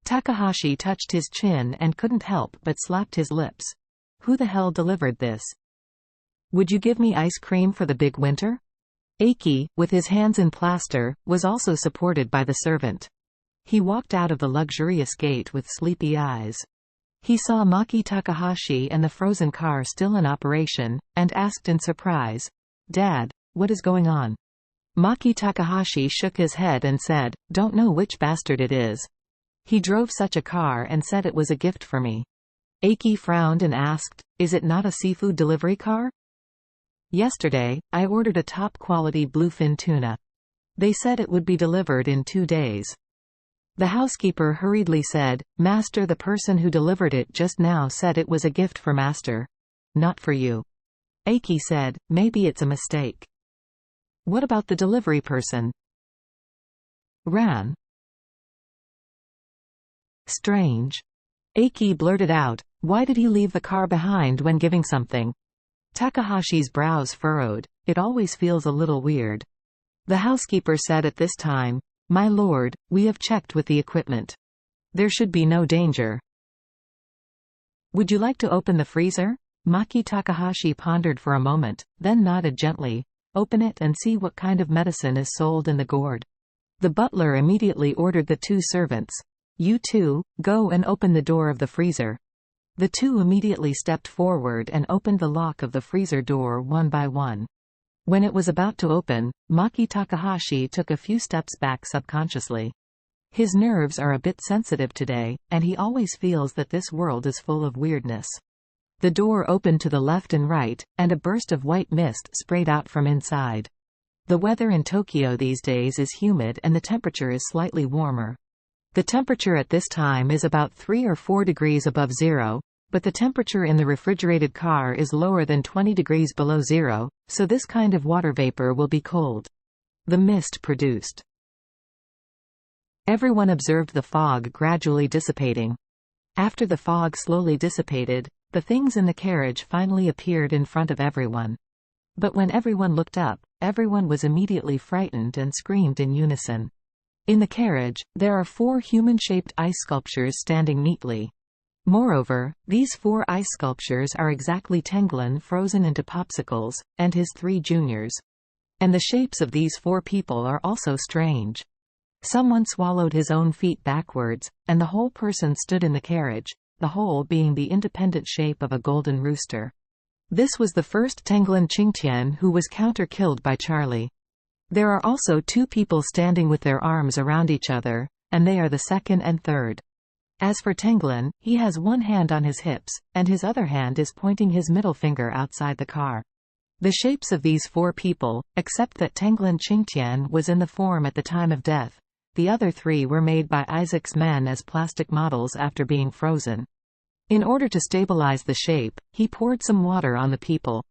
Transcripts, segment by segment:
Takahashi touched his chin and couldn't help but slapped his lips. Who the hell delivered this? Would you give me ice cream for the big winter? Aki, with his hands in plaster, was also supported by the servant. He walked out of the luxurious gate with sleepy eyes. He saw Maki Takahashi and the frozen car still in operation, and asked in surprise, "Dad, what is going on?" Maki Takahashi shook his head and said, "Don't know which bastard it is. He drove such a car and said it was a gift for me." Aki frowned and asked, "Is it not a seafood delivery car?" "Yesterday, I ordered a top-quality bluefin tuna. They said it would be delivered in 2 days." The housekeeper hurriedly said, "Master, the person who delivered it just now said it was a gift for Master. Not for you." Aki said, "Maybe it's a mistake." "What about the delivery person?" "Ran." "Strange." Aki blurted out, "Why did he leave the car behind when giving something?" Takahashi's brows furrowed. "It always feels a little weird." The housekeeper said at this time, "My lord, we have checked with the equipment. There should be no danger." "Would you like to open the freezer?" Maki Takahashi pondered for a moment, then nodded gently. "Open it and see what kind of medicine is sold in the gourd." The butler immediately ordered the 2 servants, "You two, go and open the door of the freezer." The 2 immediately stepped forward and opened the lock of the freezer door one by one. When it was about to open, Maki Takahashi took a few steps back subconsciously. His nerves are a bit sensitive today, and he always feels that this world is full of weirdness. The door opened to the left and right, and a burst of white mist sprayed out from inside. The weather in Tokyo these days is humid and the temperature is slightly warmer. The temperature at this time is about 3 or 4 degrees above zero, but the temperature in the refrigerated car is lower than 20 degrees below zero, so this kind of water vapor will be cold. The mist produced. Everyone observed the fog gradually dissipating. After the fog slowly dissipated, the things in the carriage finally appeared in front of everyone. But when everyone looked up, everyone was immediately frightened and screamed in unison. In the carriage, there are 4 human-shaped ice sculptures standing neatly. Moreover, these 4 ice sculptures are exactly Tenglin frozen into popsicles, and his 3 juniors. And the shapes of these 4 people are also strange. Someone swallowed his own feet backwards, and the whole person stood in the carriage, the whole being the independent shape of a golden rooster. This was the first Tenglin Qingtian who was counter-killed by Charlie. There are also 2 people standing with their arms around each other, and they are the second and third. As for Tenglin, he has one hand on his hips, and his other hand is pointing his middle finger outside the car. The shapes of these 4 people, except that Tenglin Qingtian was in the form at the time of death, the other 3 were made by Isaac's men as plastic models after being frozen. In order to stabilize the shape, he poured some water on the people.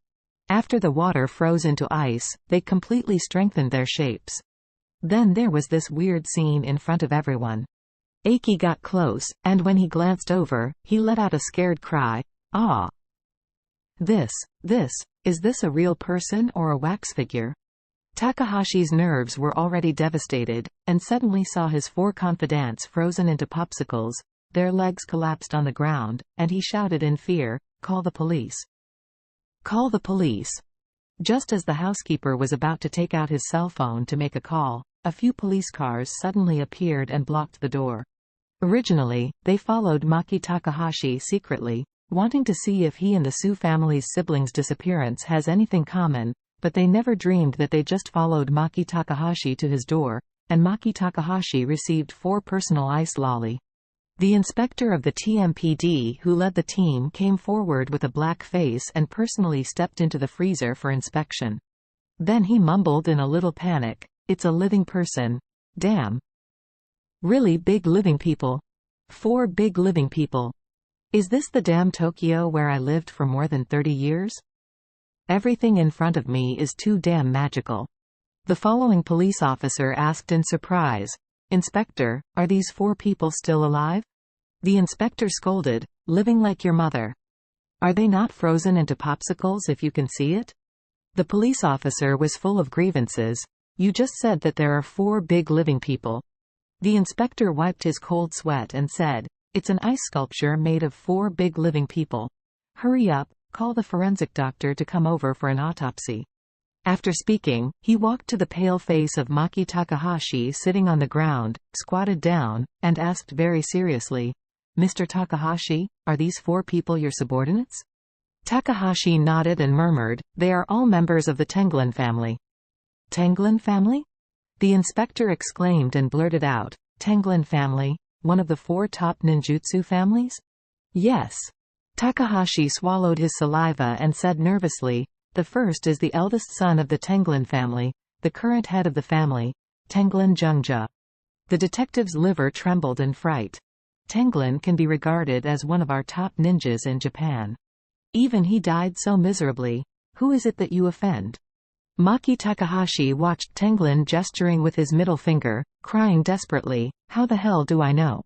After the water froze into ice, they completely strengthened their shapes. Then there was this weird scene in front of everyone. Aki got close, and when he glanced over, he let out a scared cry, "Ah! Is this a real person or a wax figure?" Takahashi's nerves were already devastated, and suddenly saw his 4 confidants frozen into popsicles, their legs collapsed on the ground, and he shouted in fear, "Call the police! Call the police!" Just as the housekeeper was about to take out his cell phone to make a call, a few police cars suddenly appeared and blocked the door. Originally, they followed Maki Takahashi secretly, wanting to see if he and the Su family's siblings' disappearance has anything common, but they never dreamed that they just followed Maki Takahashi to his door, and Maki Takahashi received 4 personal ice lolly. The inspector of the TMPD who led the team came forward with a black face and personally stepped into the freezer for inspection. Then he mumbled in a little panic, "It's a living person. Damn. Really big living people. 4 big living people. Is this the damn Tokyo where I lived for more than 30 years? Everything in front of me is too damn magical." The following police officer asked in surprise, "Inspector, are these 4 people still alive?" The inspector scolded, "Living like your mother. Are they not frozen into popsicles if you can see it?" The police officer was full of grievances. "You just said that there are 4 big living people. The inspector wiped his cold sweat and said, "It's an ice sculpture made of 4 big living people. Hurry up, call the forensic doctor to come over for an autopsy." After speaking, he walked to the pale face of Maki Takahashi sitting on the ground, squatted down, and asked very seriously, "Mr. Takahashi, are these 4 people your subordinates?" Takahashi nodded and murmured, "They are all members of the Tenglin family." "Tenglin family?" The inspector exclaimed and blurted out, "Tenglin family? One of the 4 top ninjutsu families?" "Yes." Takahashi swallowed his saliva and said nervously, "The first is the eldest son of the Tenglin family, the current head of the family, Tenglin Jungja." The detective's liver trembled in fright. "Tenglin can be regarded as one of our top ninjas in Japan. Even he died so miserably. Who is it that you offend?" Maki Takahashi watched Tenglin gesturing with his middle finger, crying desperately, "How the hell do I know?